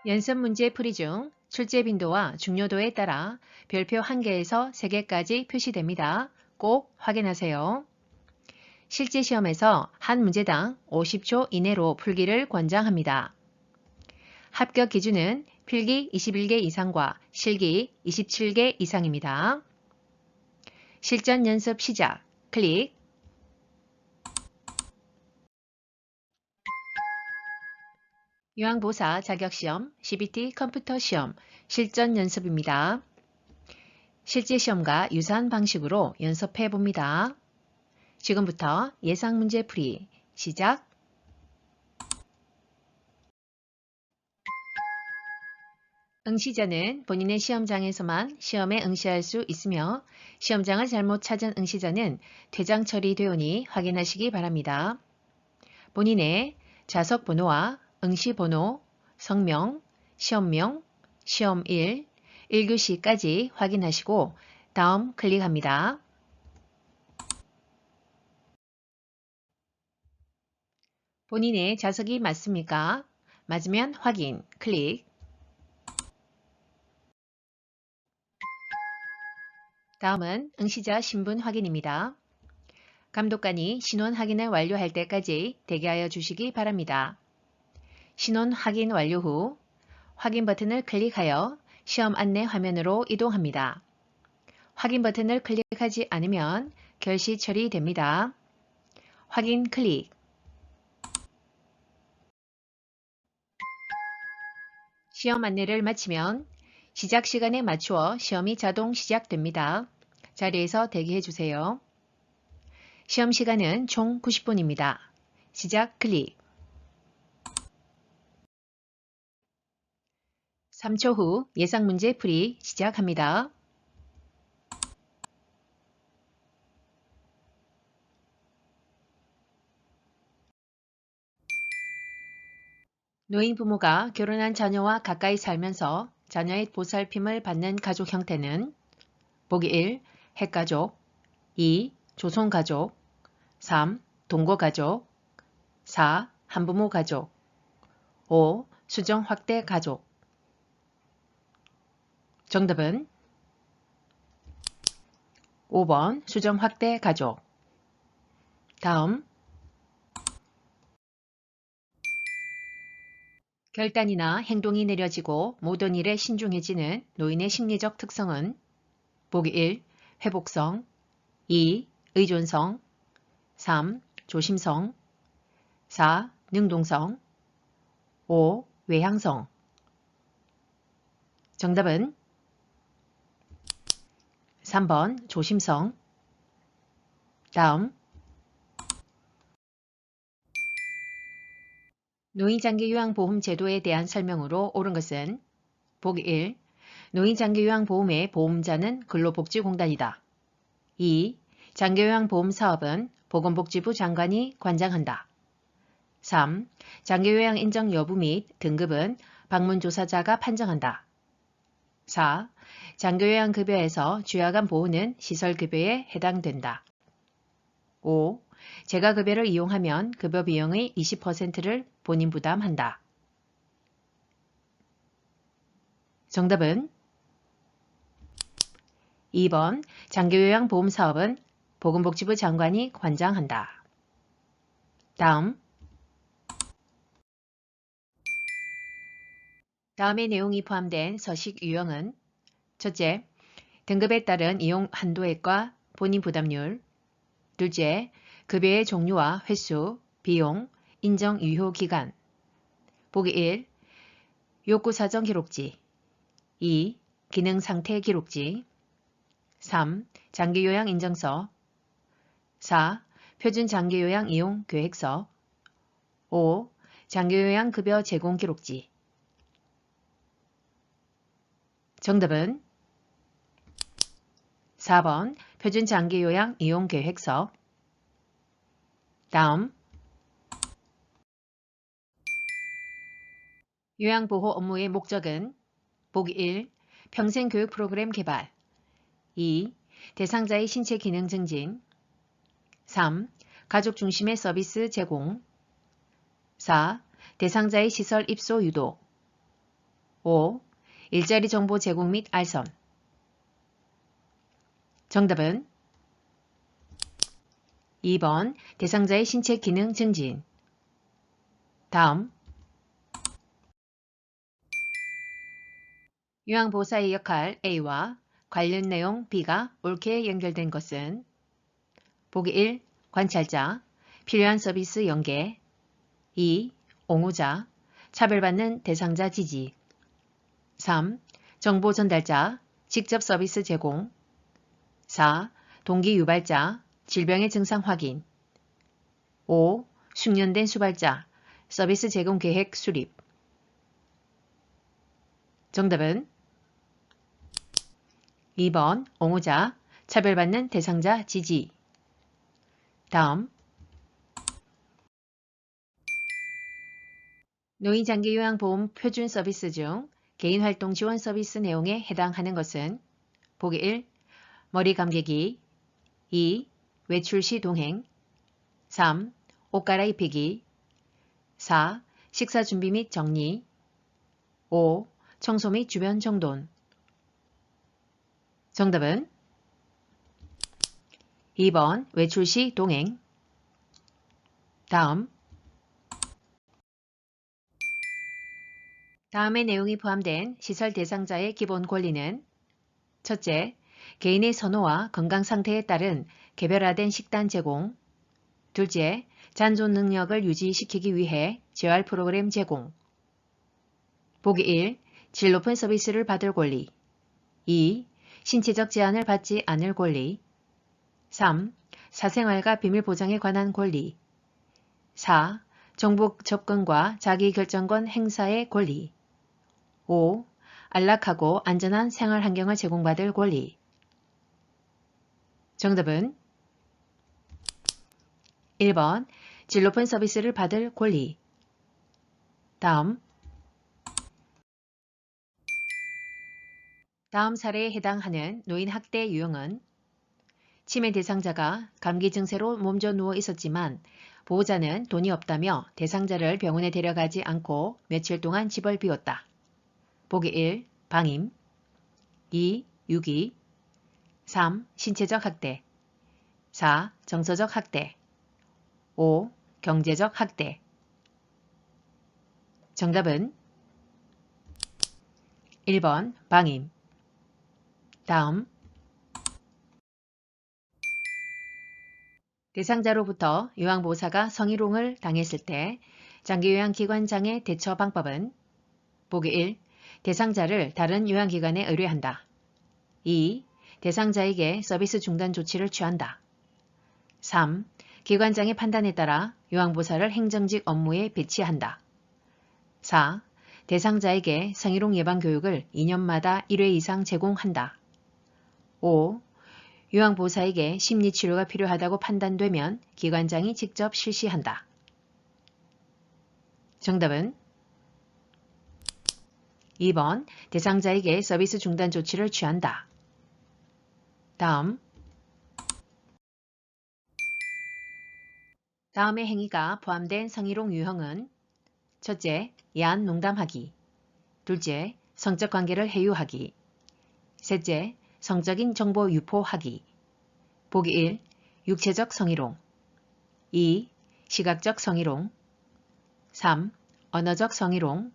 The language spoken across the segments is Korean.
연습 문제 풀이 중 출제 빈도와 중요도에 따라 별표 1개에서 3개까지 표시됩니다. 꼭 확인하세요. 실제 시험에서 한 문제당 50초 이내로 풀기를 권장합니다. 합격 기준은 필기 21개 이상과 실기 27개 이상입니다. 실전 연습 시작. 클릭. 요양보호사 자격시험, CBT 컴퓨터 시험, 실전 연습입니다. 실제 시험과 유사한 방식으로 연습해 봅니다. 지금부터 예상 문제 풀이 시작. 응시자는 본인의 시험장에서만 시험에 응시할 수 있으며 시험장을 잘못 찾은 응시자는 퇴장 처리되오니 확인하시기 바랍니다. 본인의 좌석 번호와 응시 번호, 성명, 시험명, 시험1, 1교시까지 확인하시고 다음 클릭합니다. 본인의 좌석이 맞습니까? 맞으면 확인, 클릭. 다음은 응시자 신분 확인입니다. 감독관이 신원 확인을 완료할 때까지 대기하여 주시기 바랍니다. 신원 확인 완료 후 확인 버튼을 클릭하여 시험 안내 화면으로 이동합니다. 확인 버튼을 클릭하지 않으면 결시 처리됩니다. 확인 클릭. 시험 안내를 마치면 시작 시간에 맞추어 시험이 자동 시작됩니다. 자리에서 대기해 주세요. 시험 시간은 총 90분입니다. 시작 클릭. 3초 후 예상 문제 풀이 시작합니다. 노인 부모가 결혼한 자녀와 가까이 살면서 자녀의 보살핌을 받는 가족 형태는 보기 1. 핵가족 2. 조손가족 3. 동거가족 4. 한부모 가족 5. 수정 확대 가족. 정답은 5번 수정 확대 가족. 다음 결단이나 행동이 느려지고 모든 일에 신중해지는 노인의 심리적 특성은 보기 1. 회복성 2. 의존성 3. 조심성 4. 능동성 5. 외향성. 정답은 3번 조심성. 다음 노인장기요양보험 제도에 대한 설명으로 옳은 것은 보기 1. 노인장기요양보험의 보험자는 근로복지공단이다. 2. 장기요양보험 사업은 보건복지부 장관이 관장한다. 3. 장기요양 인정 여부 및 등급은 방문조사자가 판정한다. 4. 장기요양급여에서 주야간 보호는 시설급여에 해당된다. 5. 재가급여를 이용하면 급여 비용의 20%를 본인 부담한다. 정답은 2번 장기요양보험사업은 보건복지부 장관이 관장한다. 다음의 내용이 포함된 서식 유형은 첫째, 등급에 따른 이용 한도액과 본인 부담률. 둘째, 급여의 종류와 횟수, 비용, 인정 유효 기간. 보기 1. 욕구 사정 기록지. 2. 기능 상태 기록지. 3. 장기요양 인정서. 4. 표준 장기요양 이용 계획서. 5. 장기요양 급여 제공 기록지. 정답은 4번 표준 장기요양 이용 계획서. 다음 요양보호 업무의 목적은 보기 1. 평생교육 프로그램 개발. 2. 대상자의 신체 기능 증진. 3. 가족 중심의 서비스 제공. 4. 대상자의 시설 입소 유도. 5. 일자리 정보 제공 및 알선. 정답은 2번 대상자의 신체 기능 증진. 다음 요양보호사의 역할 A와 관련 내용 B가 옳게 연결된 것은 보기 1. 관찰자, 필요한 서비스 연계. 2. 옹호자, 차별받는 대상자 지지. 3. 정보 전달자, 직접 서비스 제공. 4. 동기 유발자, 질병의 증상 확인. 5. 숙련된 수발자, 서비스 제공 계획 수립. 정답은 2번 옹호자, 차별받는 대상자 지지. 다음 노인장기요양보험 표준 서비스 중 개인활동 지원 서비스 내용에 해당하는 것은 보기 1. 머리 감개기. 2. 외출 시 동행. 3. 옷 갈아입히기. 4. 식사 준비 및 정리. 5. 청소 및 주변 정돈. 정답은 2번 외출 시 동행. 다음의 내용이 포함된 시설 대상자의 기본 권리는 첫째, 개인의 선호와 건강 상태에 따른 개별화된 식단 제공. 둘째, 잔존 능력을 유지시키기 위해 재활 프로그램 제공. 보기 1. 질 높은 서비스를 받을 권리. 2. 신체적 제한을 받지 않을 권리. 3. 사생활과 비밀 보장에 관한 권리. 4. 정보 접근과 자기결정권 행사의 권리. 5. 안락하고 안전한 생활 환경을 제공받을 권리. 정답은 1번 질 높은 서비스를 받을 권리. 다음 사례에 해당하는 노인 학대 유형은 치매 대상자가 감기 증세로 몸져 누워 있었지만 보호자는 돈이 없다며 대상자를 병원에 데려가지 않고 며칠 동안 집을 비웠다. 보기 1. 방임. 2. 유기. 3. 신체적 학대. 4. 정서적 학대. 5. 경제적 학대. 정답은 1번 방임. 대상자로부터 요양보호사가 성희롱을 당했을 때 장기요양기관장의 대처 방법은 보기 1. 대상자를 다른 요양기관에 의뢰한다. 2. 대상자에게 서비스 중단 조치를 취한다. 3. 기관장의 판단에 따라 요양보호사를 행정직 업무에 배치한다. 4. 대상자에게 성희롱 예방 교육을 2년마다 1회 이상 제공한다. 5. 요양보호사에게 심리치료가 필요하다고 판단되면 기관장이 직접 실시한다. 정답은 2번 대상자에게 서비스 중단 조치를 취한다. 다음의 행위가 포함된 성희롱 유형은 첫째, 야한 농담하기. 둘째, 성적 관계를 해유하기. 셋째, 성적인 정보 유포하기. 보기 1. 육체적 성희롱. 2. 시각적 성희롱. 3. 언어적 성희롱.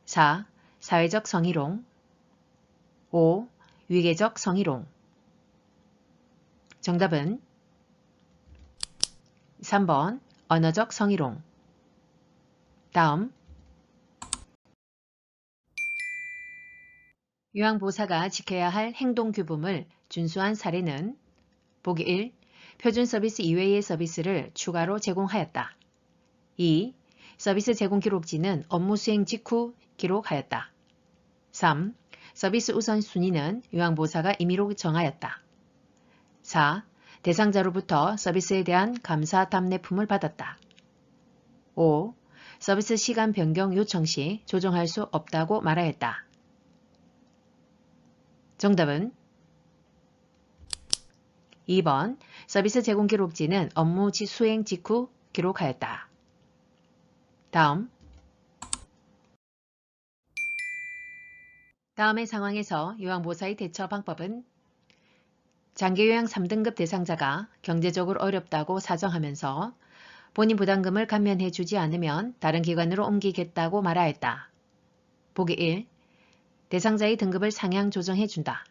4. 사회적 성희롱. 5. 위계적 성희롱. 정답은 3번 언어적 성희롱. 요양보호사가 지켜야 할 행동규범을 준수한 사례는 보기 1. 표준 서비스 이외의 서비스를 추가로 제공하였다. 2. 서비스 제공 기록지는 업무 수행 직후 기록하였다. 3. 서비스 우선순위는 요양보호사가 임의로 정하였다. 4. 대상자로부터 서비스에 대한 감사 답례품을 받았다. 5. 서비스 시간 변경 요청 시 조정할 수 없다고 말하였다. 정답은 2번 서비스 제공 기록지는 업무 수행 직후 기록하였다. 다음의 상황에서 요양보호사의 대처 방법은 장기요양 3등급 대상자가 경제적으로 어렵다고 사정하면서 본인 부담금을 감면해 주지 않으면 다른 기관으로 옮기겠다고 말하였다. 보기 1. 대상자의 등급을 상향 조정해 준다.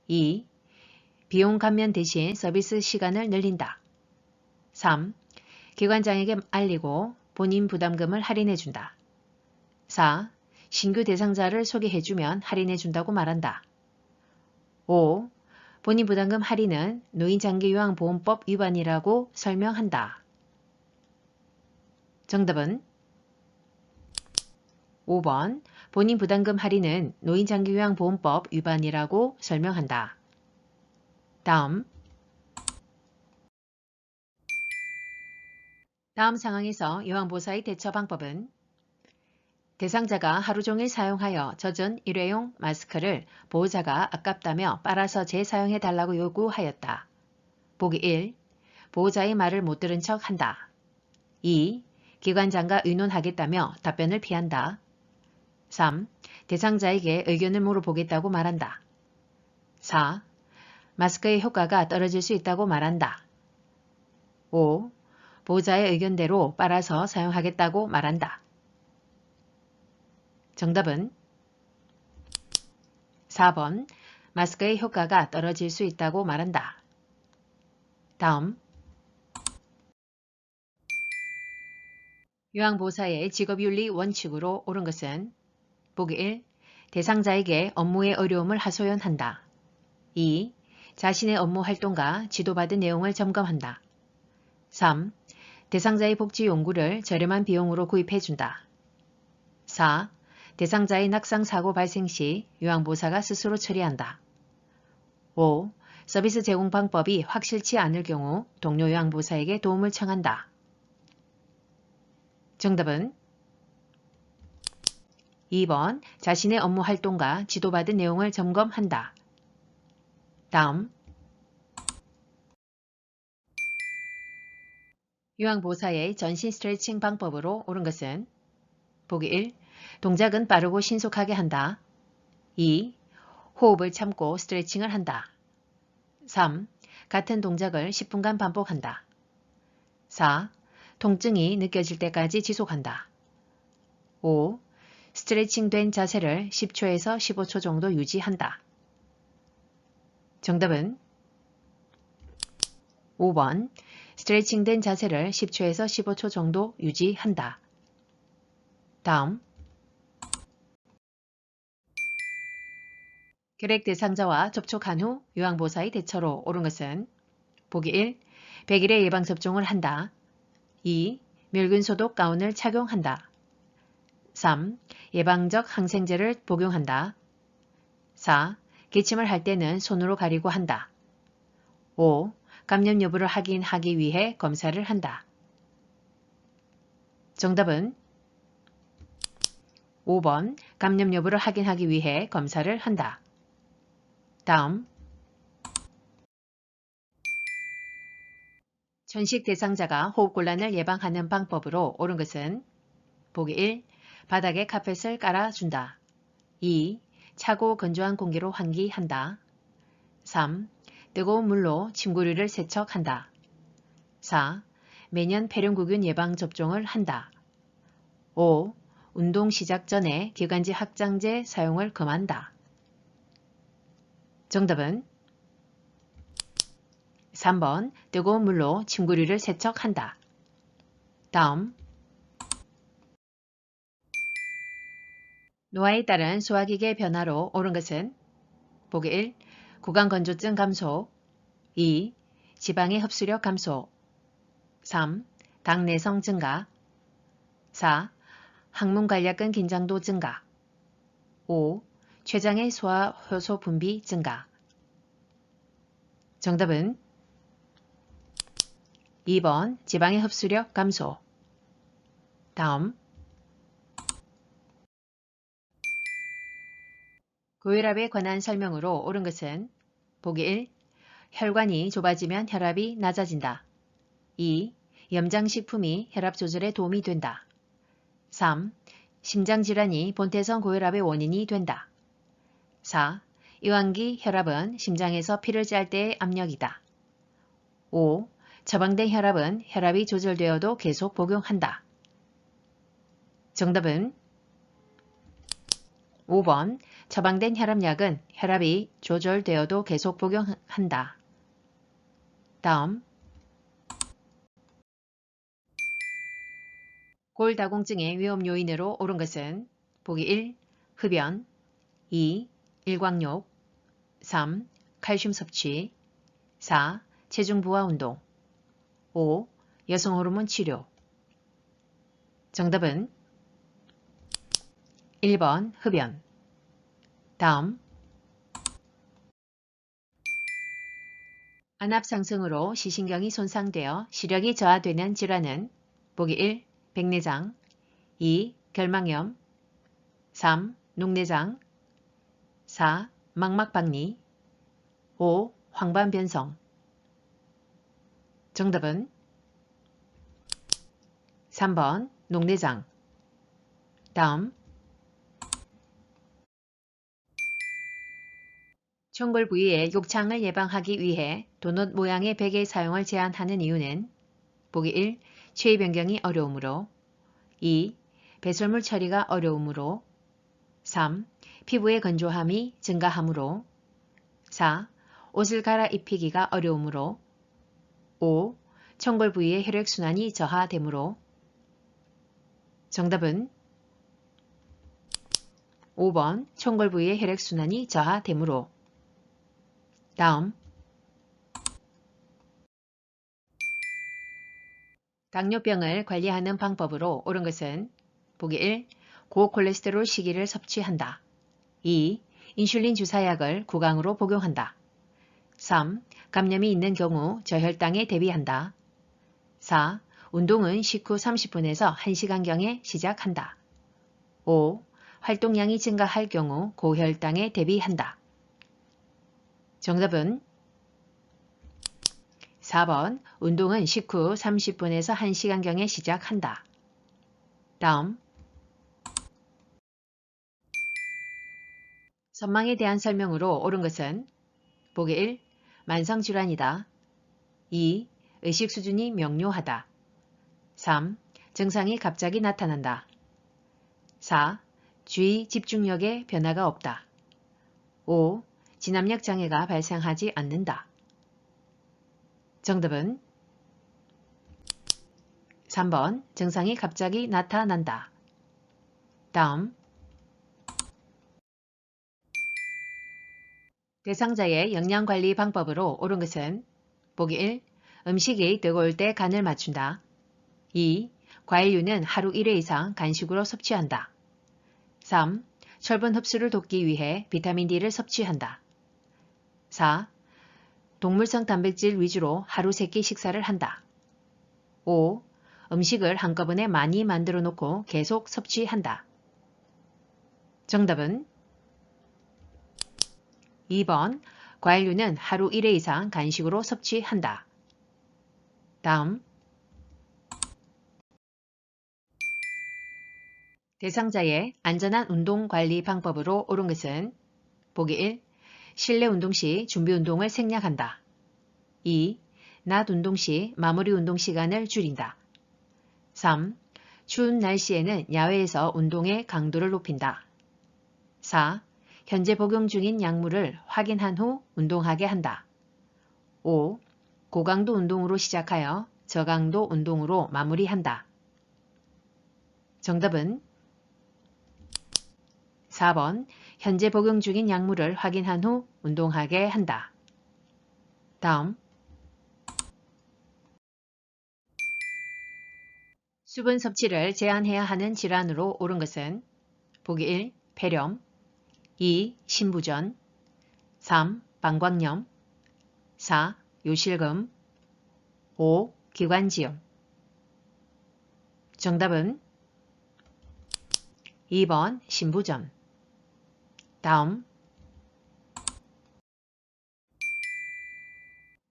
2. 비용 감면 대신 서비스 시간을 늘린다. 3. 기관장에게 알리고 본인 부담금을 할인해 준다. 4. 신규 대상자를 소개해 주면 할인해 준다고 말한다. 5. 본인 부담금 할인은 노인장기요양보험법 위반이라고 설명한다. 정답은 5번. 본인 부담금 할인은 노인장기요양보험법 위반이라고 설명한다. 다음 상황에서 요양보호사의 대처 방법은 대상자가 하루 종일 사용하여 젖은 일회용 마스크를 보호자가 아깝다며 빨아서 재사용해 달라고 요구하였다. 보기 1. 보호자의 말을 못 들은 척 한다. 2. 기관장과 의논하겠다며 답변을 피한다. 3. 대상자에게 의견을 물어보겠다고 말한다. 4. 마스크의 효과가 떨어질 수 있다고 말한다. 5. 보호자의 의견대로 빨아서 사용하겠다고 말한다. 정답은 4번. 마스크의 효과가 떨어질 수 있다고 말한다. 다음 요양보호사의 직업윤리 원칙으로 옳은 것은 보기 1. 대상자에게 업무의 어려움을 하소연한다. 2. 자신의 업무 활동과 지도받은 내용을 점검한다. 3. 대상자의 복지 용구를 저렴한 비용으로 구입해준다. 4. 대상자의 낙상사고 발생 시 요양보호사가 스스로 처리한다. 5. 서비스 제공 방법이 확실치 않을 경우 동료 요양보호사에게 도움을 청한다. 정답은 2번. 자신의 업무 활동과 지도받은 내용을 점검한다. 다음 요양보호사의 전신 스트레칭 방법으로 옳은 것은 보기 1. 동작은 빠르고 신속하게 한다. 2. 호흡을 참고 스트레칭을 한다. 3. 같은 동작을 10분간 반복한다. 4. 통증이 느껴질 때까지 지속한다. 5. 스트레칭 된 자세를 10초에서 15초 정도 유지한다. 정답은 5번. 스트레칭 된 자세를 10초에서 15초 정도 유지한다. 다음 결핵 대상자와 접촉한 후 요양보호사의 대처로 옳은 것은 보기 1. 100일의 예방접종을 한다. 2. 멸균 소독 가운을 착용한다. 3. 예방적 항생제를 복용한다. 4. 기침을 할 때는 손으로 가리고 한다. 5. 감염 여부를 확인하기 위해 검사를 한다. 정답은 5번. 감염 여부를 확인하기 위해 검사를 한다. 다음 전식 대상자가 호흡곤란을 예방하는 방법으로 옳은 것은 보기 1. 바닥에 카펫을 깔아준다. 2. 차고 건조한 공기로 환기한다. 3. 뜨거운 물로 침구류를 세척한다. 4. 매년 폐렴구균 예방접종을 한다. 5. 운동 시작 전에 기관지 확장제 사용을 금한다. 정답은 3번. 뜨거운 물로 침구류를 세척한다. 다음 노화에 따른 소화기계 변화로 옳은 것은 보기 1. 구강건조증 감소. 2. 지방의 흡수력 감소. 3. 당내성 증가. 4. 항문관략근 긴장도 증가. 5. 췌장의 소화 효소 분비 증가. 정답은 2번. 지방의 흡수력 감소. 다음 고혈압에 관한 설명으로 옳은 것은 보기 1. 혈관이 좁아지면 혈압이 낮아진다. 2. 염장식품이 혈압 조절에 도움이 된다. 3. 심장질환이 본태성 고혈압의 원인이 된다. 4. 이완기 혈압은 심장에서 피를 짤 때의 압력이다. 5. 처방된 혈압은 혈압이 조절되어도 계속 복용한다. 정답은 5번. 처방된 혈압약은 혈압이 조절되어도 계속 복용한다. 다음. 골다공증의 위험 요인으로 옳은 것은 보기 1. 흡연 2. 일광욕 3. 칼슘 섭취 4. 체중 부하 운동 5. 여성 호르몬 치료. 정답은 1번 흡연. 다음. 안압 상승으로 시신경이 손상되어 시력이 저하되는 질환은 보기 1. 백내장 2. 결막염 3. 녹내장 4. 망막박리 5. 황반변성. 정답은 3번 녹내장. 다음. 총골 부위의 욕창을 예방하기 위해 도넛 모양의 베개 사용을 제한하는 이유는 보기 1. 체위 변경이 어려우므로 2. 배설물 처리가 어려우므로 3. 피부의 건조함이 증가하므로 4. 옷을 갈아입히기가 어려우므로 5. 총골 부위의 혈액순환이 저하되므로. 정답은 5번 총골 부위의 혈액순환이 저하되므로. 다음. 당뇨병을 관리하는 방법으로 옳은 것은 보기 1. 고콜레스테롤 시기를 섭취한다. 2. 인슐린 주사약을 구강으로 복용한다. 3. 감염이 있는 경우 저혈당에 대비한다. 4. 운동은 식후 30분에서 1시간경에 시작한다. 5. 활동량이 증가할 경우 고혈당에 대비한다. 정답은 4번 운동은 식후 30분에서 1시간경에 시작한다. 다음. 선망에 대한 설명으로 옳은 것은 보기 1. 만성질환이다. 2. 의식 수준이 명료하다. 3. 증상이 갑자기 나타난다. 4. 주의 집중력에 변화가 없다. 5. 진압력 장애가 발생하지 않는다. 정답은 3번 증상이 갑자기 나타난다. 다음. 대상자의 영양관리 방법으로 옳은 것은 보기 1. 음식이 뜨거울 때 간을 맞춘다. 2. 과일류는 하루 1회 이상 간식으로 섭취한다. 3. 철분 흡수를 돕기 위해 비타민 D를 섭취한다. 4. 동물성 단백질 위주로 하루 3끼 식사를 한다. 5. 음식을 한꺼번에 많이 만들어 놓고 계속 섭취한다. 정답은 2번 과일류는 하루 1회 이상 간식으로 섭취한다. 다음. 대상자의 안전한 운동관리 방법으로 옳은 것은 보기 1. 실내 운동 시 준비 운동을 생략한다. 2. 낮 운동 시 마무리 운동 시간을 줄인다. 3. 추운 날씨에는 야외에서 운동의 강도를 높인다. 4. 현재 복용 중인 약물을 확인한 후 운동하게 한다. 5. 고강도 운동으로 시작하여 저강도 운동으로 마무리한다. 정답은 4번 현재 복용 중인 약물을 확인한 후 운동하게 한다. 다음. 수분 섭취를 제한해야 하는 질환으로 옳은 것은 보기 1. 폐렴 2. 신부전 3. 방광염 4. 요실금 5. 기관지염. 정답은 2번 신부전. 다음.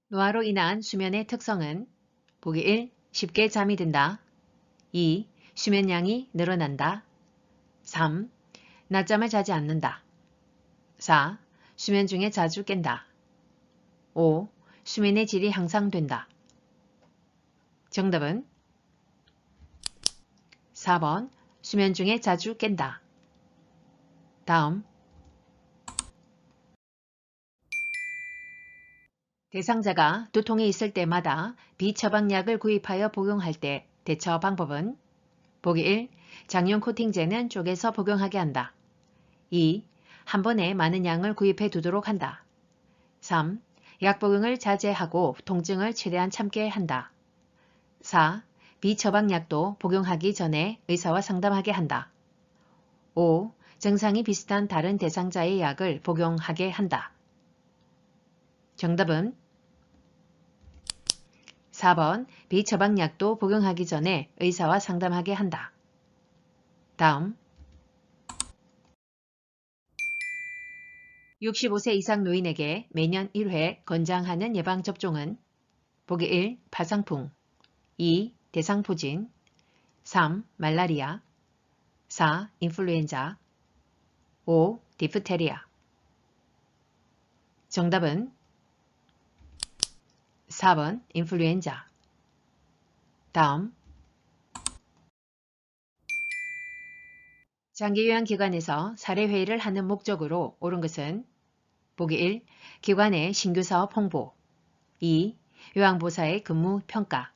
노화로 인한 수면의 특성은 보기 1. 쉽게 잠이 든다. 2. 수면량이 늘어난다. 3. 낮잠을 자지 않는다. 4. 수면 중에 자주 깬다. 5. 수면의 질이 향상된다. 정답은 4번 수면 중에 자주 깬다. 다음 대상자가 두통이 있을 때마다 비처방약을 구입하여 복용할 때 대처 방법은 보기 1. 장용 코팅제는 쪼개서 복용하게 한다. 2. 한 번에 많은 양을 구입해 두도록 한다. 3. 약 복용을 자제하고 통증을 최대한 참게 한다. 4. 비처방약도 복용하기 전에 의사와 상담하게 한다. 5. 증상이 비슷한 다른 대상자의 약을 복용하게 한다. 정답은 4번 비처방약도 복용하기 전에 의사와 상담하게 한다. 다음 65세 이상 노인에게 매년 1회 권장하는 예방접종은 보기 1. 파상풍 2. 대상포진 3. 말라리아 4. 인플루엔자 5. 디프테리아 정답은 4번 인플루엔자 다음 장기요양기관에서 사례회의를 하는 목적으로 옳은 것은 보기 1. 기관의 신규 사업 홍보 2. 요양보사의 근무 평가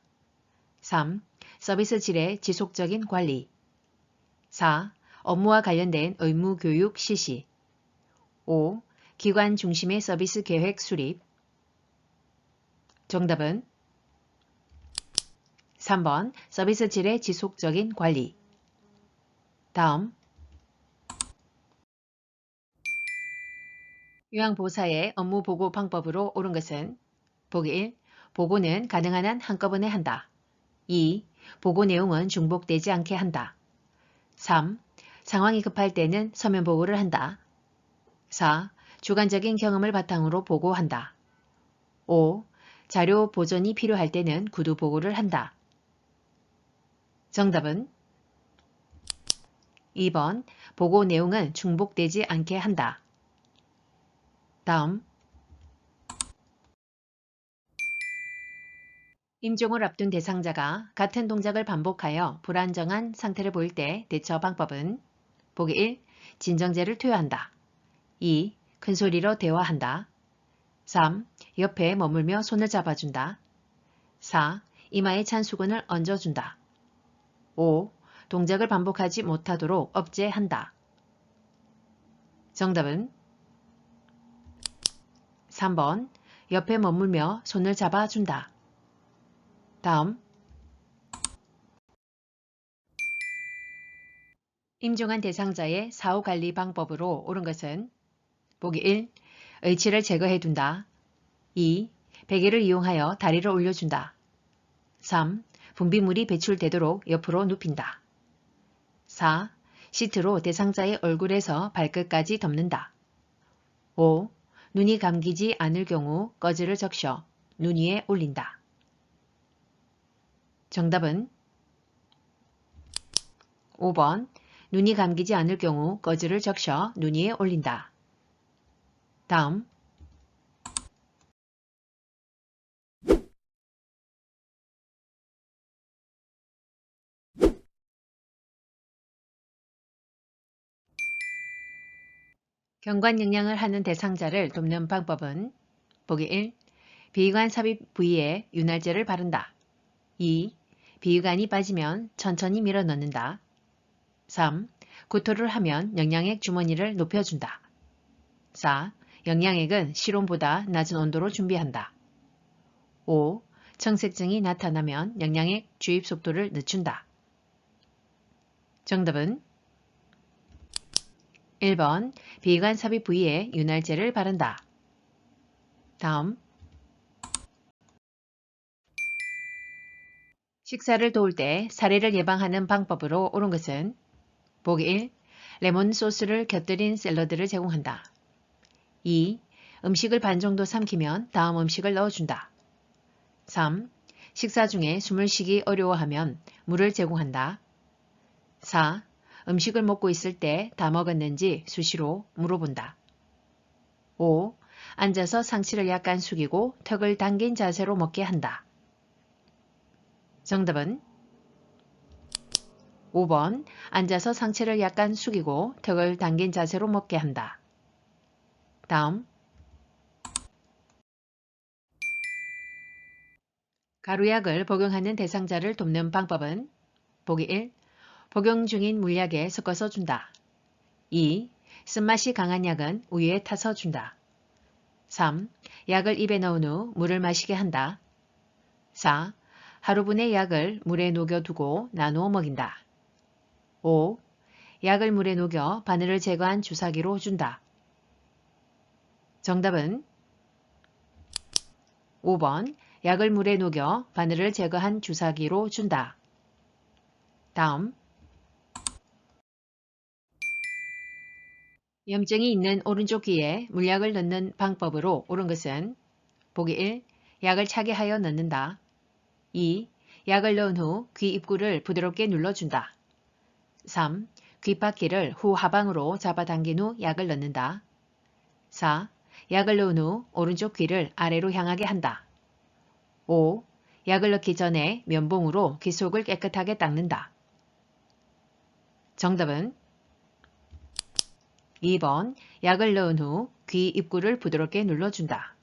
3. 서비스 질의 지속적인 관리 4. 업무와 관련된 의무 교육 실시 5. 기관 중심의 서비스 계획 수립 정답은 3번 서비스 질의 지속적인 관리 다음 요양보호사의 업무 보고 방법으로 옳은 것은 보기 1. 보고는 가능한 한 한꺼번에 한다. 2. 보고 내용은 중복되지 않게 한다. 3. 상황이 급할 때는 서면 보고를 한다. 4. 주관적인 경험을 바탕으로 보고한다. 5. 자료 보존이 필요할 때는 구두 보고를 한다. 정답은 2번 보고 내용은 중복되지 않게 한다. 다음 임종을 앞둔 대상자가 같은 동작을 반복하여 불안정한 상태를 보일 때 대처 방법은 보기 1. 진정제를 투여한다. 2. 큰소리로 대화한다. 3. 옆에 머물며 손을 잡아준다. 4. 이마에 찬 수건을 얹어준다. 5. 동작을 반복하지 못하도록 억제한다. 정답은 3번 옆에 머물며 손을 잡아준다. 다음 임종한 대상자의 사후관리 방법으로 옳은 것은 보기 1. 의치를 제거해둔다. 2. 베개를 이용하여 다리를 올려준다. 3. 분비물이 배출되도록 옆으로 눕힌다. 4. 시트로 대상자의 얼굴에서 발끝까지 덮는다. 5. 눈이 감기지 않을 경우 거즈를 적셔 눈 위에 올린다. 정답은 5번 눈이 감기지 않을 경우 거즈를 적셔 눈 위에 올린다. 다음 경관영양을 하는 대상자를 돕는 방법은 보기 1. 비위관 삽입 부위에 윤활제를 바른다. 2. 비위관이 빠지면 천천히 밀어 넣는다. 3. 구토를 하면 영양액 주머니를 높여준다. 4. 영양액은 실온보다 낮은 온도로 준비한다. 5. 청색증이 나타나면 영양액 주입 속도를 늦춘다. 정답은 1번 비위관 삽입 부위에 윤활제를 바른다. 다음 식사를 도울 때 사례를 예방하는 방법으로 옳은 것은 보기 1. 레몬 소스를 곁들인 샐러드를 제공한다. 2. 음식을 반 정도 삼키면 다음 음식을 넣어준다. 3. 식사 중에 숨을 쉬기 어려워하면 물을 제공한다. 4. 음식을 먹고 있을 때 다 먹었는지 수시로 물어본다. 5. 앉아서 상체를 약간 숙이고 턱을 당긴 자세로 먹게 한다. 정답은 5번. 앉아서 상체를 약간 숙이고 턱을 당긴 자세로 먹게 한다. 다음. 가루약을 복용하는 대상자를 돕는 방법은 보기 1. 복용 중인 물약에 섞어서 준다. 2. 쓴맛이 강한 약은 우유에 타서 준다. 3. 약을 입에 넣은 후 물을 마시게 한다. 4. 하루분의 약을 물에 녹여두고 나누어 먹인다. 5. 약을 물에 녹여 바늘을 제거한 주사기로 준다. 정답은 5번. 약을 물에 녹여 바늘을 제거한 주사기로 준다. 다음. 염증이 있는 오른쪽 귀에 물약을 넣는 방법으로 옳은 것은 보기 1. 약을 차게 하여 넣는다. 2. 약을 넣은 후 귀 입구를 부드럽게 눌러준다. 3. 귓바퀴를 후 하방으로 잡아당긴 후 약을 넣는다. 4. 약을 넣은 후 오른쪽 귀를 아래로 향하게 한다. 5. 약을 넣기 전에 면봉으로 귀 속을 깨끗하게 닦는다. 정답은 2번. 약을 넣은 후 귀 입구를 부드럽게 눌러준다.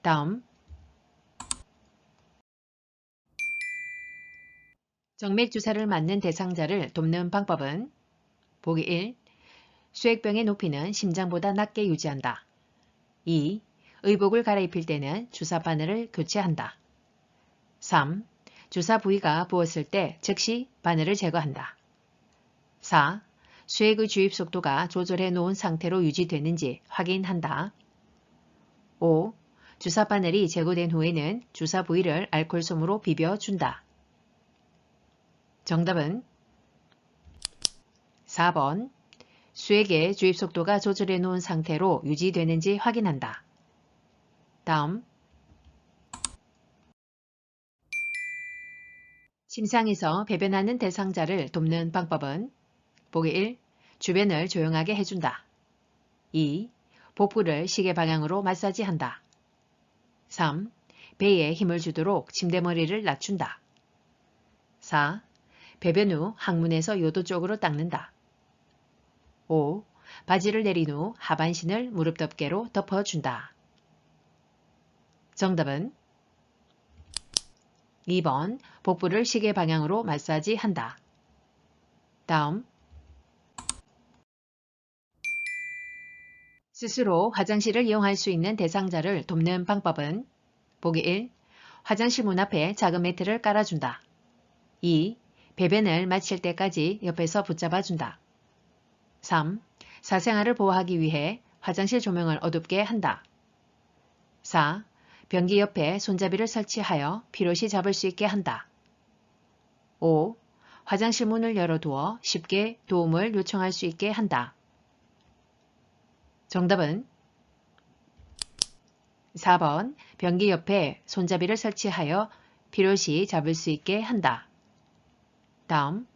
다음. 정맥 주사를 맞는 대상자를 돕는 방법은 보기 1. 수액병의 높이는 심장보다 낮게 유지한다. 2. 의복을 갈아입힐 때는 주사 바늘을 교체한다. 3. 주사 부위가 부었을 때 즉시 바늘을 제거한다. 4. 수액의 주입 속도가 조절해 놓은 상태로 유지되는지 확인한다. 5. 주사 바늘이 제거된 후에는 주사 부위를 알코올솜으로 비벼준다. 정답은 4번. 수액의 주입 속도가 조절해 놓은 상태로 유지되는지 확인한다. 다음. 침상에서 배변하는 대상자를 돕는 방법은 보기 1. 주변을 조용하게 해준다. 2. 복부를 시계 방향으로 마사지한다. 3. 배에 힘을 주도록 침대머리를 낮춘다. 4. 배변 후 항문에서 요도 쪽으로 닦는다. 5. 바지를 내린 후 하반신을 무릎 덮개로 덮어준다. 정답은 2번. 복부를 시계 방향으로 마사지한다. 다음. 스스로 화장실을 이용할 수 있는 대상자를 돕는 방법은 보기 1. 화장실 문 앞에 작은 매트를 깔아준다. 2. 배변을 마칠 때까지 옆에서 붙잡아준다. 3. 사생활을 보호하기 위해 화장실 조명을 어둡게 한다. 4. 변기 옆에 손잡이를 설치하여 필요시 잡을 수 있게 한다. 5. 화장실 문을 열어두어 쉽게 도움을 요청할 수 있게 한다. 정답은 4번. 변기 옆에 손잡이를 설치하여 필요시 잡을 수 있게 한다. 다음.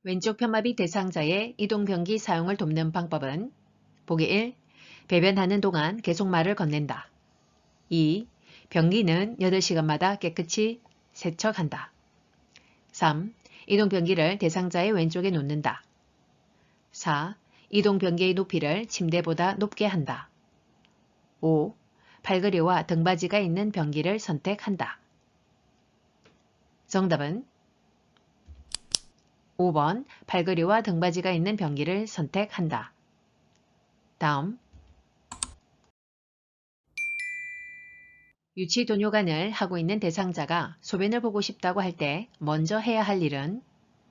왼쪽 편마비 대상자의 이동변기 사용을 돕는 방법은 보기 1. 배변하는 동안 계속 말을 건넨다. 2. 변기는 8시간마다 깨끗이 세척한다. 3. 이동변기를 대상자의 왼쪽에 놓는다. 4. 이동변기의 높이를 침대보다 높게 한다. 5. 팔걸이와 등받이가 있는 변기를 선택한다. 정답은 5번. 팔걸이와 등받이가 있는 변기를 선택한다. 다음. 유치 도뇨관을 하고 있는 대상자가 소변을 보고 싶다고 할 때 먼저 해야 할 일은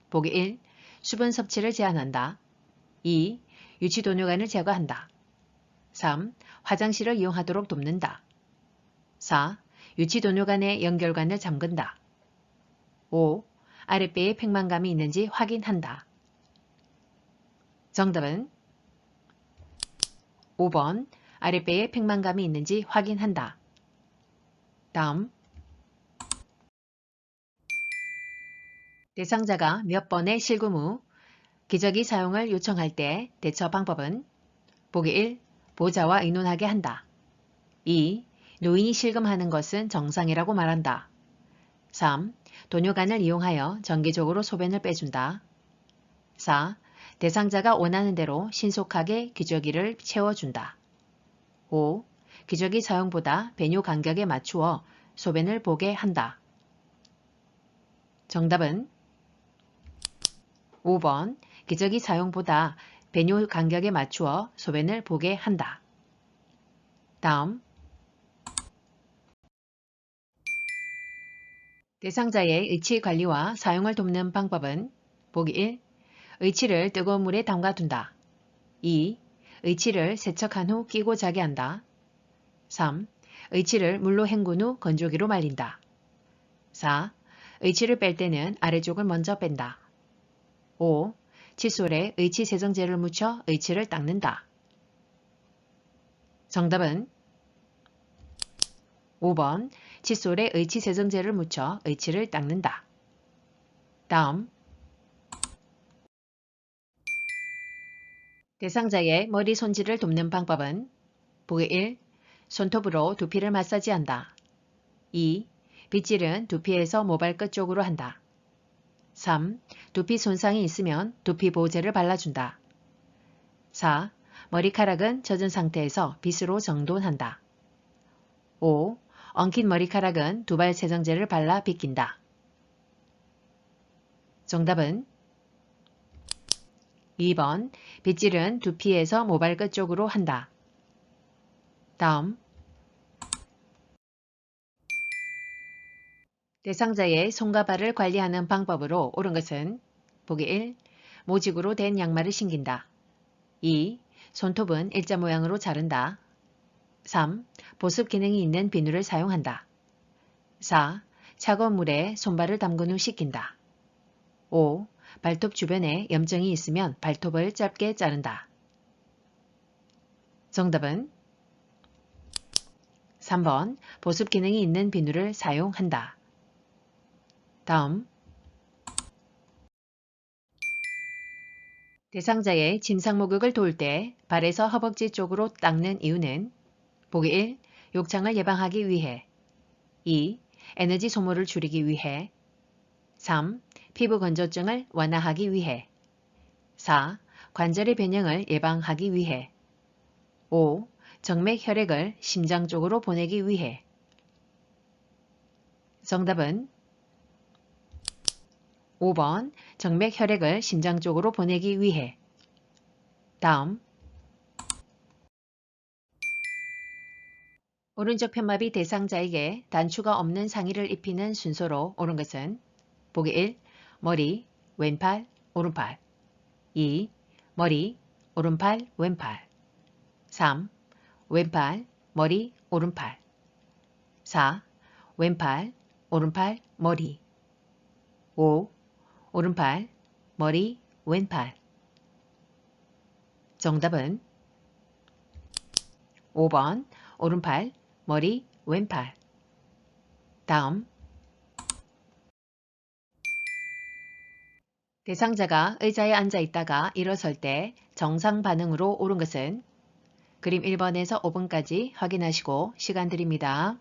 보기 1. 수분 섭취를 제한한다. 2. 유치 도뇨관을 제거한다. 3. 화장실을 이용하도록 돕는다. 4. 유치 도뇨관의 연결관을 잠근다. 5. 아랫배에 팽만감이 있는지 확인한다. 정답은 5번. 아랫배에 팽만감이 있는지 확인한다. 다음. 대상자가 몇 번의 실금 후 기저귀 사용을 요청할 때 대처 방법은 보기 1. 보호자와 의논하게 한다. 2. 노인이 실금하는 것은 정상이라고 말한다. 3. 도뇨관을 이용하여 정기적으로 소변을 빼준다. 4. 대상자가 원하는 대로 신속하게 기저귀를 채워준다. 5. 기저귀 사용보다 배뇨 간격에 맞추어 소변을 보게 한다. 정답은 5번 기저귀 사용보다 배뇨 간격에 맞추어 소변을 보게 한다. 다음 대상자의 의치 관리와 사용을 돕는 방법은 보기 1. 의치를 뜨거운 물에 담가둔다. 2. 의치를 세척한 후 끼고 자게 한다. 3. 의치를 물로 헹군 후 건조기로 말린다. 4. 의치를 뺄 때는 아래쪽을 먼저 뺀다. 5. 칫솔에 의치 세정제를 묻혀 의치를 닦는다. 정답은 5번 칫솔에 의치 세정제를 묻혀 의치를 닦는다. 다음 대상자의 머리 손질을 돕는 방법은 보기 1. 손톱으로 두피를 마사지한다. 2. 빗질은 두피에서 모발끝 쪽으로 한다. 3. 두피 손상이 있으면 두피 보호제를 발라준다. 4. 머리카락은 젖은 상태에서 빗으로 정돈한다. 5. 엉킨 머리카락은 두발 세정제를 발라 빗긴다. 정답은 2번 빗질은 두피에서 모발끝 쪽으로 한다. 다음 대상자의 손과 발을 관리하는 방법으로 옳은 것은 보기 1. 모직으로 된 양말을 신긴다. 2. 손톱은 일자 모양으로 자른다. 3. 보습 기능이 있는 비누를 사용한다. 4. 차가운 물에 손발을 담근 후 씻긴다. 5. 발톱 주변에 염증이 있으면 발톱을 짧게 자른다. 정답은 3번 보습 기능이 있는 비누를 사용한다. 다음 대상자의 침상 목욕을 도울 때 발에서 허벅지 쪽으로 닦는 이유는 보기 1. 욕창을 예방하기 위해 2. 에너지 소모를 줄이기 위해 3. 피부 건조증을 완화하기 위해 4. 관절의 변형을 예방하기 위해 5. 정맥 혈액을 심장 쪽으로 보내기 위해 정답은 5번 정맥 혈액을 심장 쪽으로 보내기 위해 다음 오른쪽 편마비 대상자에게 단추가 없는 상의를 입히는 순서로 옳은 것은 보기 1. 머리, 왼팔, 오른팔 2. 머리, 오른팔, 왼팔 3. 왼팔, 머리, 오른팔 4. 왼팔, 오른팔, 머리 5. 오른팔, 머리, 왼팔 정답은 5번 오른팔, 머리, 왼팔 다음 대상자가 의자에 앉아 있다가 일어설 때 정상 반응으로 옳은 것은 그림 1번에서 5번까지 확인하시고 시간 드립니다.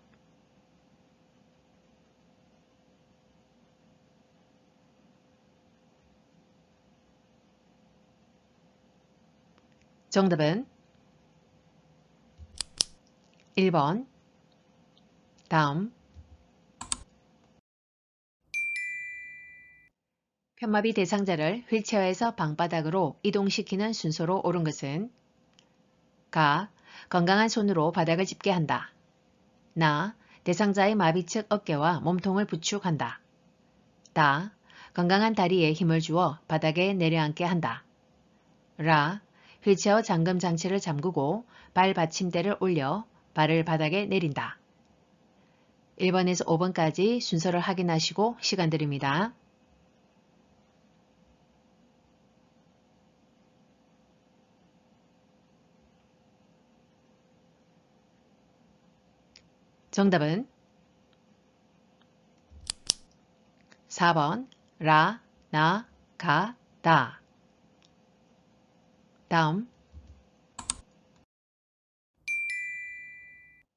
정답은 1번. 다음 편마비 대상자를 휠체어에서 방바닥으로 이동시키는 순서로 옳은 것은 가. 건강한 손으로 바닥을 짚게 한다. 나. 대상자의 마비 측 어깨와 몸통을 부축한다. 다. 건강한 다리에 힘을 주어 바닥에 내려앉게 한다. 라. 휠체어 잠금 장치를 잠그고 발 받침대를 올려 발을 바닥에 내린다. 1번에서 5번까지 순서를 확인하시고 시간 드립니다. 정답은 4번 라, 나, 가, 다.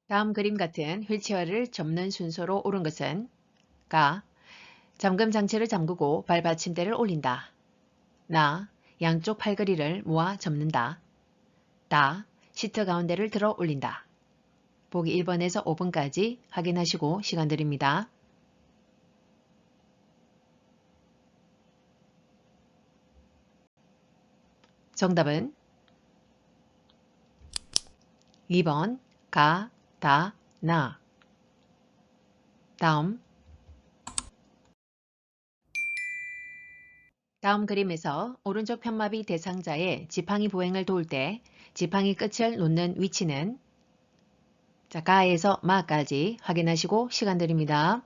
다음 그림 같은 휠체어를 접는 순서로 옳은 것은 가. 잠금 장치를 잠그고 발 받침대를 올린다. 나. 양쪽 팔걸이를 모아 접는다. 다. 시트 가운데를 들어 올린다. 보기 1번에서 5번까지 확인하시고 시간 드립니다. 정답은 2번 가, 다, 나. 다음 그림에서 오른쪽 편마비 대상자의 지팡이 보행을 도울 때 지팡이 끝을 놓는 위치는 가에서 마까지 확인하시고 시간 드립니다.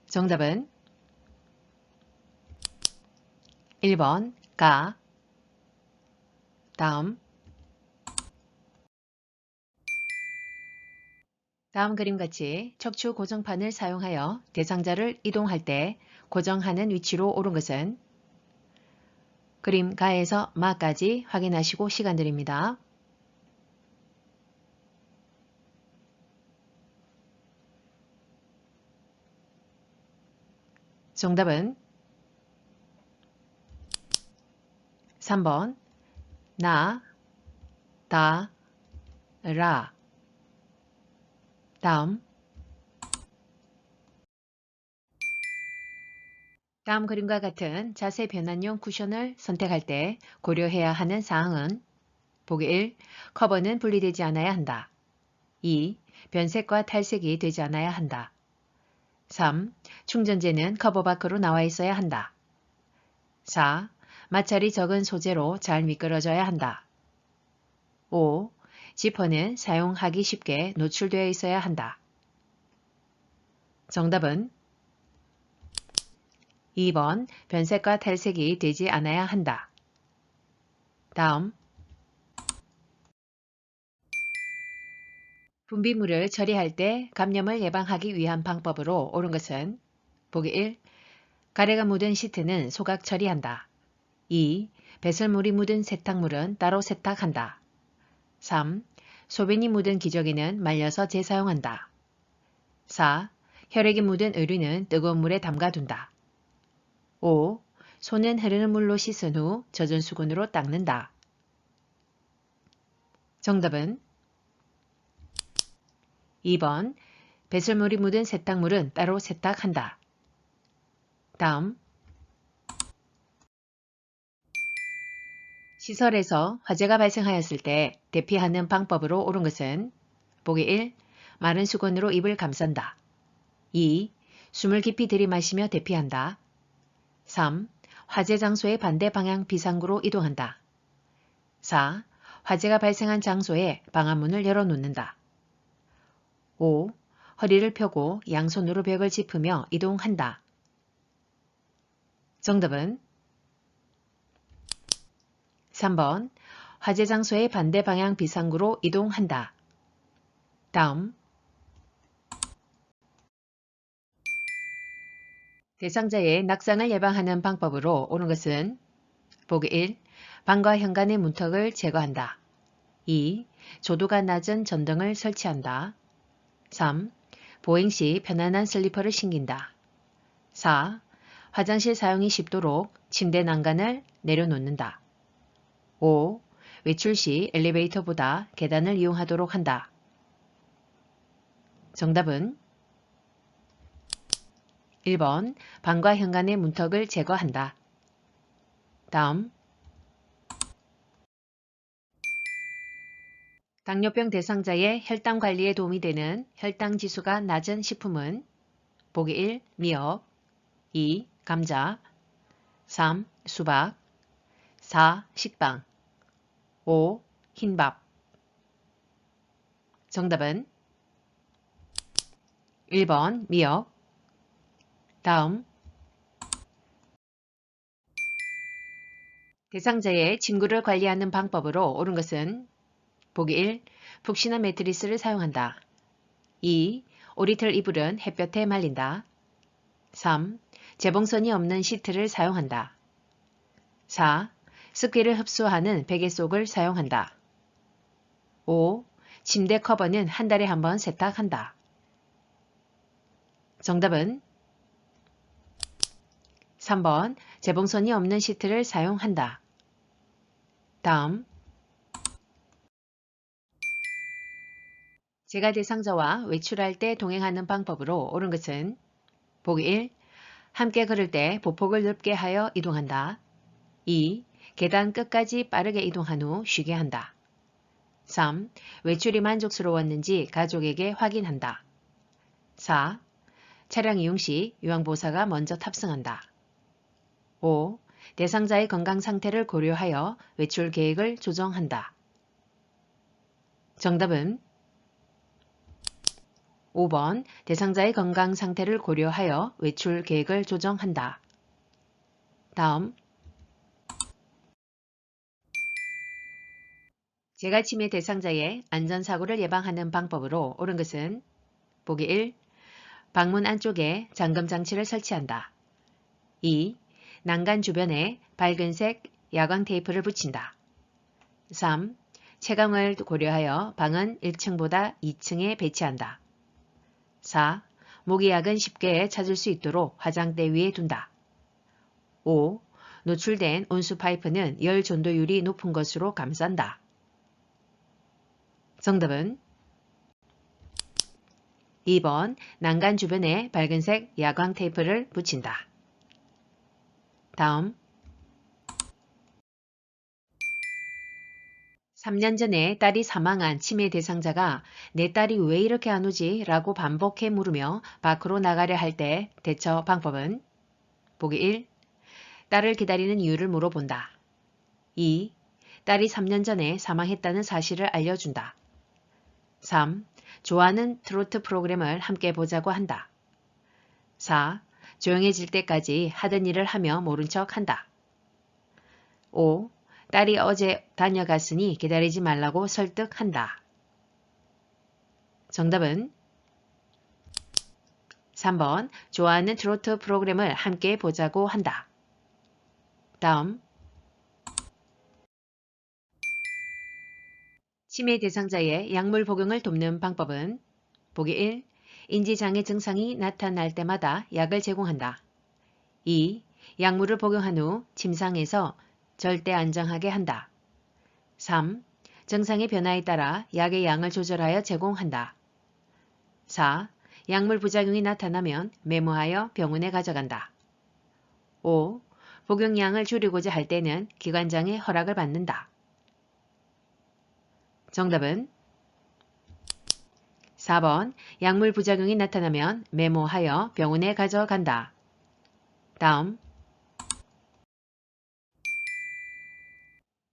정답은 1번 가. 다음 그림같이 척추 고정판을 사용하여 대상자를 이동할 때 고정하는 위치로 옳은 것은 그림 가에서 마까지 확인하시고 시간 드립니다. 정답은 3번 나, 다, 라. 다음 그림과 같은 자세 변환용 쿠션을 선택할 때 고려해야 하는 사항은 보기 1. 커버는 분리되지 않아야 한다. 2. 변색과 탈색이 되지 않아야 한다. 3. 충전재는 커버 밖으로 나와 있어야 한다. 4. 마찰이 적은 소재로 잘 미끄러져야 한다. 5. 지퍼는 사용하기 쉽게 노출되어 있어야 한다. 정답은 2번 변색과 탈색이 되지 않아야 한다. 다음 분비물을 처리할 때 감염을 예방하기 위한 방법으로 옳은 것은 보기 1. 가래가 묻은 시트는 소각 처리한다. 2. 배설물이 묻은 세탁물은 따로 세탁한다. 3. 소변이 묻은 기저귀는 말려서 재사용한다. 4. 혈액이 묻은 의류는 뜨거운 물에 담가둔다. 5. 손은 흐르는 물로 씻은 후 젖은 수건으로 닦는다. 정답은 2번 배설물이 묻은 세탁물은 따로 세탁한다. 다음 시설에서 화재가 발생하였을 때 대피하는 방법으로 옳은 것은 보기 1. 마른 수건으로 입을 감싼다. 2. 숨을 깊이 들이마시며 대피한다. 3. 화재 장소의 반대 방향 비상구로 이동한다. 4. 화재가 발생한 장소에 방화문을 열어놓는다. 5. 허리를 펴고 양손으로 벽을 짚으며 이동한다. 정답은 3번 화재 장소의 반대 방향 비상구로 이동한다. 다음 대상자의 낙상을 예방하는 방법으로 옳은 것은 보기 1. 방과 현관의 문턱을 제거한다. 2. 조도가 낮은 전등을 설치한다. 3. 보행 시 편안한 슬리퍼를 신긴다. 4. 화장실 사용이 쉽도록 침대 난간을 내려놓는다. 5. 외출 시 엘리베이터보다 계단을 이용하도록 한다. 정답은 1번 방과 현관의 문턱을 제거한다. 다음 당뇨병 대상자의 혈당 관리에 도움이 되는 혈당 지수가 낮은 식품은 보기 1. 미역 2. 감자 3. 수박 4. 식빵 5. 흰밥 정답은 1번 미역 다음 대상자의 침구를 관리하는 방법으로 옳은 것은 보기 1. 푹신한 매트리스를 사용한다. 2. 오리털 이불은 햇볕에 말린다. 3. 재봉선이 없는 시트를 사용한다. 4. 습기를 흡수하는 베개 속을 사용한다. 5. 침대 커버는 한 달에 한 번 세탁한다. 정답은 3번 재봉선이 없는 시트를 사용한다. 다음 제가 대상자와 외출할 때 동행하는 방법으로 옳은 것은 보기 1. 함께 걸을 때 보폭을 넓게 하여 이동한다. 2. 계단 끝까지 빠르게 이동한 후 쉬게 한다. 3. 외출이 만족스러웠는지 가족에게 확인한다. 4. 차량 이용 시 요양보호사가 먼저 탑승한다. 5. 대상자의 건강 상태를 고려하여 외출 계획을 조정한다. 정답은 5번 대상자의 건강 상태를 고려하여 외출 계획을 조정한다. 다음 재가침해 대상자의 안전사고를 예방하는 방법으로 옳은 것은 보기 1. 방문 안쪽에 잠금장치를 설치한다. 2. 난간 주변에 밝은색 야광 테이프를 붙인다. 3. 채광을 고려하여 방은 1층보다 2층에 배치한다. 4. 모기약은 쉽게 찾을 수 있도록 화장대 위에 둔다. 5. 노출된 온수 파이프는 열 전도율이 높은 것으로 감싼다. 정답은 2번 난간 주변에 밝은색 야광 테이프를 붙인다. 다음 3년 전에 딸이 사망한 치매 대상자가 내 딸이 왜 이렇게 안 오지? 라고 반복해 물으며 밖으로 나가려 할 때 대처 방법은 보기 1. 딸을 기다리는 이유를 물어본다. 2. 딸이 3년 전에 사망했다는 사실을 알려준다. 3. 좋아하는 트로트 프로그램을 함께 보자고 한다. 4. 조용해질 때까지 하던 일을 하며 모른 척 한다. 5. 딸이 어제 다녀갔으니 기다리지 말라고 설득한다. 정답은 3번 좋아하는 트로트 프로그램을 함께 보자고 한다. 다음 치매 대상자의 약물 복용을 돕는 방법은 보기 1. 인지장애 증상이 나타날 때마다 약을 제공한다. 2. 약물을 복용한 후 침상에서 절대 안정하게 한다. 3. 증상의 변화에 따라 약의 양을 조절하여 제공한다. 4. 약물 부작용이 나타나면 메모하여 병원에 가져간다. 5. 복용량을 줄이고자 할 때는 기관장의 허락을 받는다. 정답은 4번 약물 부작용이 나타나면 메모하여 병원에 가져간다. 다음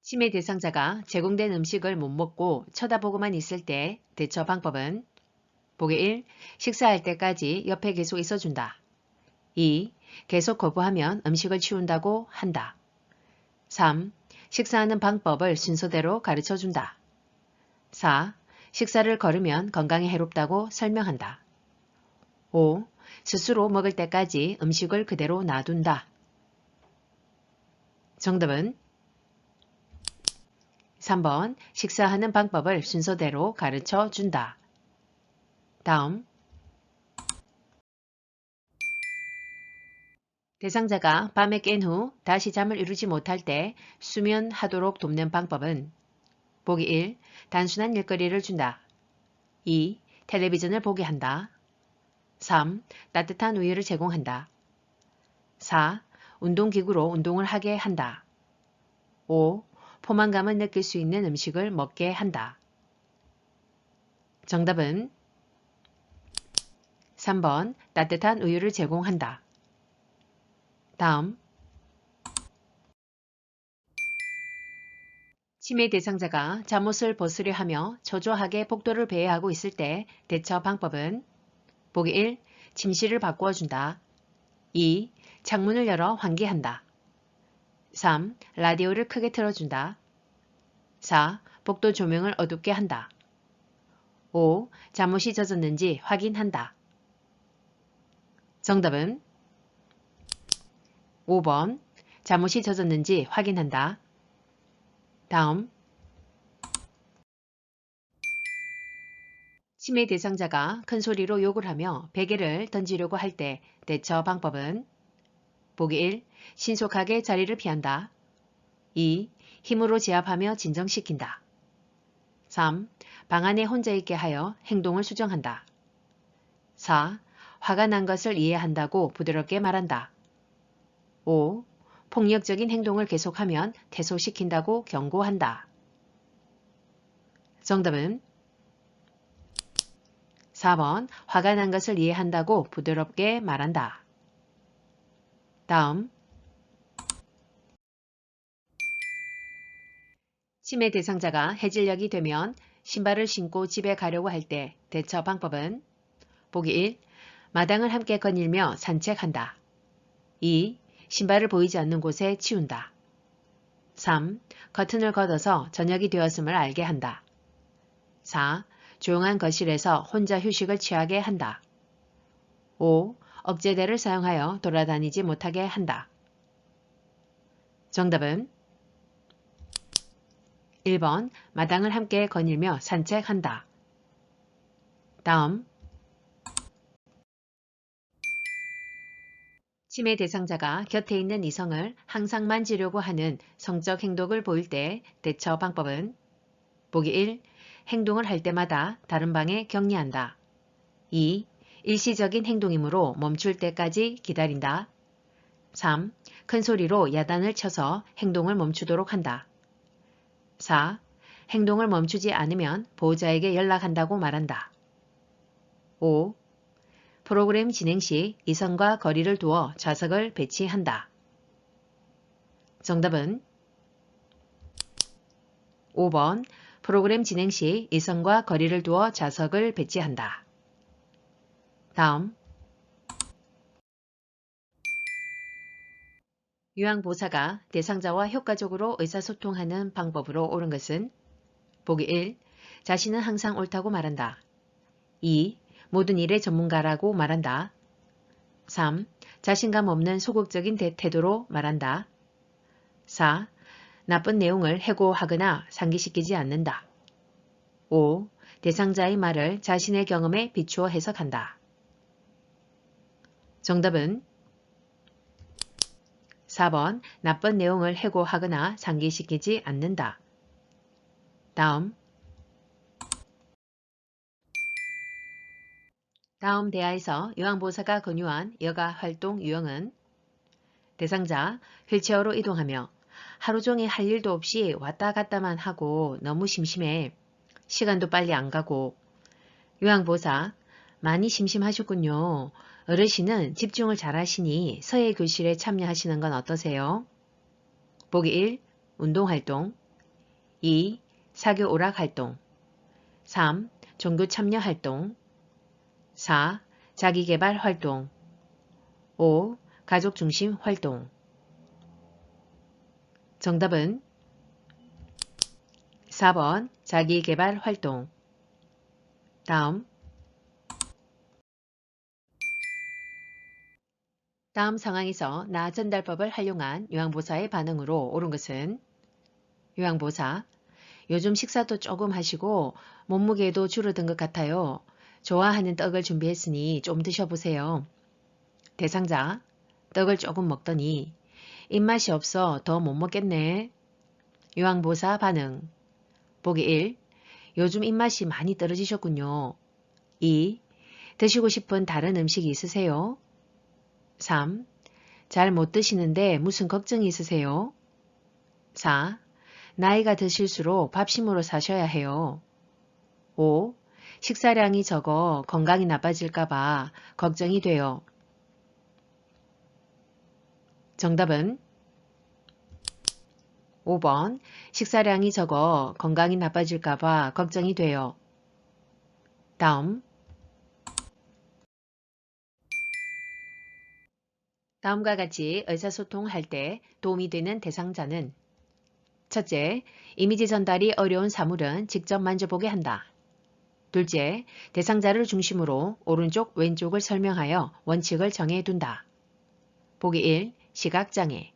치매 대상자가 제공된 음식을 못 먹고 쳐다보고만 있을 때 대처 방법은 보기 1. 식사할 때까지 옆에 계속 있어준다. 2. 계속 거부하면 음식을 치운다고 한다. 3. 식사하는 방법을 순서대로 가르쳐준다. 4. 식사를 거르면 건강에 해롭다고 설명한다. 5. 스스로 먹을 때까지 음식을 그대로 놔둔다. 정답은 3번 식사하는 방법을 순서대로 가르쳐 준다. 다음 대상자가 밤에 깬 후 다시 잠을 이루지 못할 때 수면하도록 돕는 방법은 보기 1. 단순한 일거리를 준다. 2. 텔레비전을 보게 한다. 3. 따뜻한 우유를 제공한다. 4. 운동기구로 운동을 하게 한다. 5. 포만감을 느낄 수 있는 음식을 먹게 한다. 정답은 3번 따뜻한 우유를 제공한다. 다음 치매 대상자가 잠옷을 벗으려 하며 초조하게 복도를 배회하고 있을 때 대처 방법은 보기 1. 침실을 바꾸어 준다. 2. 창문을 열어 환기한다. 3. 라디오를 크게 틀어준다. 4. 복도 조명을 어둡게 한다. 5. 잠옷이 젖었는지 확인한다. 정답은 5번. 잠옷이 젖었는지 확인한다. 다음. 침해 대상자가 큰 소리로 욕을 하며 베개를 던지려고 할 때 대처 방법은 보기 1. 신속하게 자리를 피한다. 2. 힘으로 제압하며 진정시킨다. 3. 방 안에 혼자 있게 하여 행동을 수정한다. 4. 화가 난 것을 이해한다고 부드럽게 말한다. 5. 폭력적인 행동을 계속하면 퇴소시킨다고 경고한다. 정답은 4번. 화가 난 것을 이해한다고 부드럽게 말한다. 다음. 침해 대상자가 해질녘이 되면 신발을 신고 집에 가려고 할 때 대처 방법은 보기 1. 마당을 함께 거닐며 산책한다. 2. 신발을 보이지 않는 곳에 치운다. 3. 커튼을 걷어서 저녁이 되었음을 알게 한다. 4. 조용한 거실에서 혼자 휴식을 취하게 한다. 5. 억제대를 사용하여 돌아다니지 못하게 한다. 정답은 1번. 마당을 함께 거닐며 산책한다. 다음. 침해 대상자가 곁에 있는 이성을 항상 만지려고 하는 성적 행동을 보일 때 대처 방법은 보기 1. 행동을 할 때마다 다른 방에 격리한다. 2. 일시적인 행동이므로 멈출 때까지 기다린다. 3. 큰 소리로 야단을 쳐서 행동을 멈추도록 한다. 4. 행동을 멈추지 않으면 보호자에게 연락한다고 말한다. 5. 프로그램 진행 시 이성과 거리를 두어 좌석을 배치한다. 정답은 5번. 프로그램 진행 시 이성과 거리를 두어 좌석을 배치한다. 다음. 요양보호사가 대상자와 효과적으로 의사소통하는 방법으로 옳은 것은 보기 1. 자신은 항상 옳다고 말한다. 2. 모든 일의 전문가라고 말한다. 3. 자신감 없는 소극적인 태도로 말한다. 4. 나쁜 내용을 해고하거나 상기시키지 않는다. 5. 대상자의 말을 자신의 경험에 비추어 해석한다. 정답은 4번. 나쁜 내용을 해고하거나 상기시키지 않는다. 다음. 다음 대하에서 요양보호사가 권유한 여가 활동 유형은 대상자, 휠체어로 이동하며 하루 종일 할 일도 없이 왔다 갔다만 하고 너무 심심해. 시간도 빨리 안 가고. 요양보호사, 많이 심심하셨군요. 어르신은 집중을 잘하시니 서예 교실에 참여하시는 건 어떠세요? 보기 1. 운동활동 2. 사교 오락활동 3. 종교 참여활동 4. 자기개발 활동 5. 가족중심 활동. 정답은 4번 자기개발 활동. 다음. 다음 상황에서 나 전달법을 활용한 요양보호사의 반응으로 옳은 것은 요양보호사, 요즘 식사도 조금 하시고 몸무게도 줄어든 것 같아요. 좋아하는 떡을 준비했으니 좀 드셔보세요. 대상자, 떡을 조금 먹더니 입맛이 없어 더 못 먹겠네. 요양보호사 반응. 보기 1. 요즘 입맛이 많이 떨어지셨군요. 2. 드시고 싶은 다른 음식이 있으세요? 3. 잘 못 드시는데 무슨 걱정이 있으세요? 4. 나이가 드실수록 밥심으로 사셔야 해요. 5. 식사량이 적어 건강이 나빠질까봐 걱정이 돼요. 정답은 5번. 식사량이 적어 건강이 나빠질까봐 걱정이 돼요. 다음. 다음과 같이 의사소통할 때 도움이 되는 대상자는 첫째, 이미지 전달이 어려운 사물은 직접 만져보게 한다. 둘째, 대상자를 중심으로 오른쪽, 왼쪽을 설명하여 원칙을 정해둔다. 보기 1. 시각장애,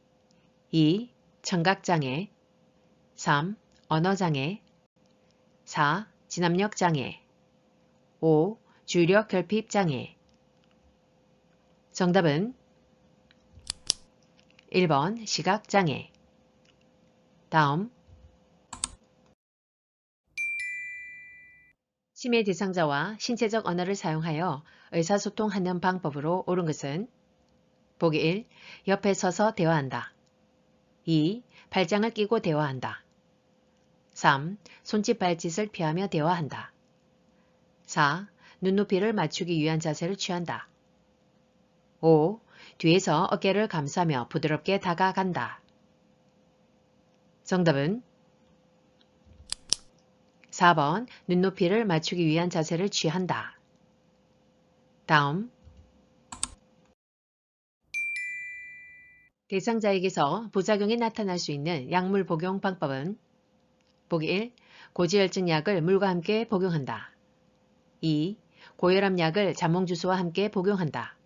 2. 청각장애, 3. 언어장애, 4. 진압력장애, 5. 주의력결핍장애. 정답은 1번 시각장애. 다음 치매 대상자와 신체적 언어를 사용하여 의사소통하는 방법으로 옳은 것은 보기 1. 옆에 서서 대화한다. 2. 발장을 끼고 대화한다. 3. 손짓 발짓을 피하며 대화한다. 4. 눈높이를 맞추기 위한 자세를 취한다. 5. 뒤에서 어깨를 감싸며 부드럽게 다가간다. 정답은 4번 눈높이를 맞추기 위한 자세를 취한다. 다음 대상자에게서 부작용이 나타날 수 있는 약물 복용 방법은 보기 1. 고지혈증 약을 물과 함께 복용한다. 2. 고혈압 약을 자몽 주스와 함께 복용한다.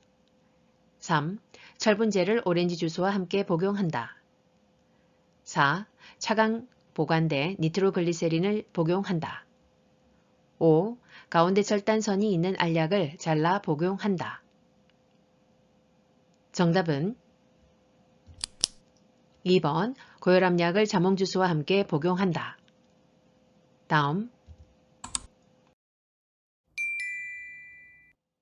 3. 철분제를 오렌지 주스와 함께 복용한다. 4. 차강 보관된 니트로글리세린을 복용한다. 5. 가운데 절단선이 있는 알약을 잘라 복용한다. 정답은 2번 고혈압 약을 자몽 주스와 함께 복용한다. 다음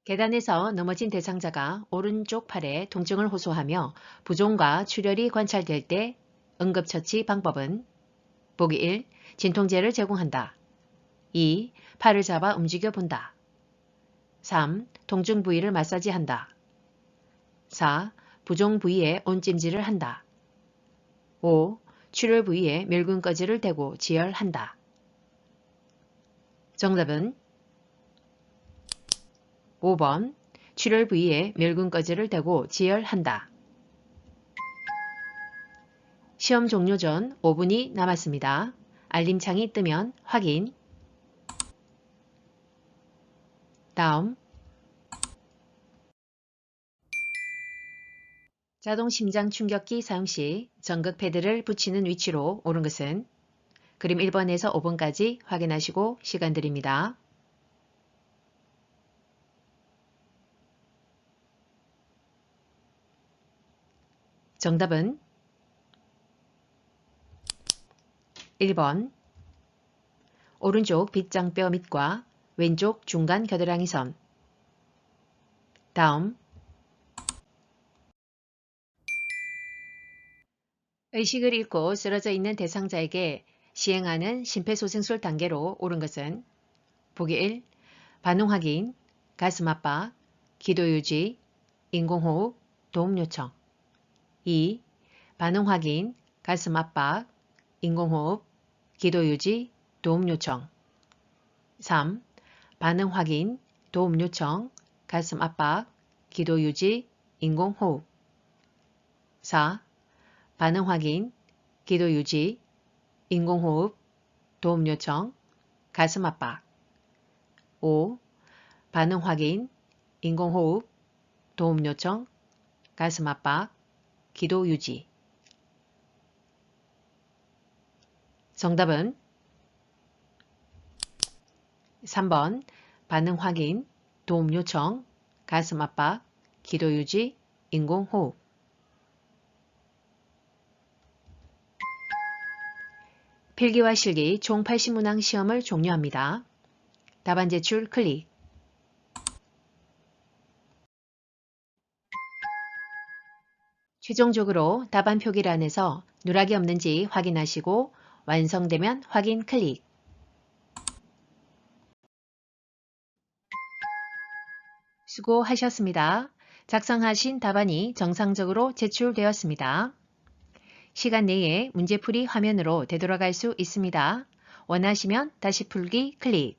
계단에서 넘어진 대상자가 오른쪽 팔에 통증을 호소하며 부종과 출혈이 관찰될 때 응급처치 방법은 보기 1. 진통제를 제공한다. 2. 팔을 잡아 움직여 본다. 3. 통증 부위를 마사지한다. 4. 부종 부위에 온찜질을 한다. 5. 출혈 부위에 멸균거즈를 대고 지혈한다. 정답은 5번 출혈 부위에 멸균거즈를 대고 지혈한다. 시험 종료 전 5분이 남았습니다. 알림창이 뜨면 확인. 다음 자동 심장 충격기 사용 시 전극 패드를 붙이는 위치로 옳은 것은 그림 1번에서 5번까지 확인하시고 시간 드립니다. 정답은 1번 오른쪽 빗장뼈 밑과 왼쪽 중간 겨드랑이 선. 다음 의식을 잃고 쓰러져 있는 대상자에게 시행하는 심폐소생술 단계로 옳은 것은 보기 1. 반응 확인, 가슴 압박, 기도 유지, 인공호흡, 도움 요청. 2. 반응 확인, 가슴 압박, 인공호흡, 기도 유지, 도움 요청. 3. 반응 확인, 도움 요청, 가슴 압박, 기도 유지, 인공호흡. 4. 반응 확인, 기도 유지, 인공호흡, 도움 요청, 가슴 압박. 5. 반응 확인, 인공호흡, 도움 요청, 가슴 압박, 기도 유지. 정답은 3번 반응 확인, 도움 요청, 가슴 압박, 기도 유지, 인공호흡. 필기와 실기 총 80문항 시험을 종료합니다. 답안 제출 클릭. 최종적으로 답안 표기란에서 누락이 없는지 확인하시고 완성되면 확인 클릭. 수고하셨습니다. 작성하신 답안이 정상적으로 제출되었습니다. 시간 내에 문제풀이 화면으로 되돌아갈 수 있습니다. 원하시면 다시 풀기 클릭.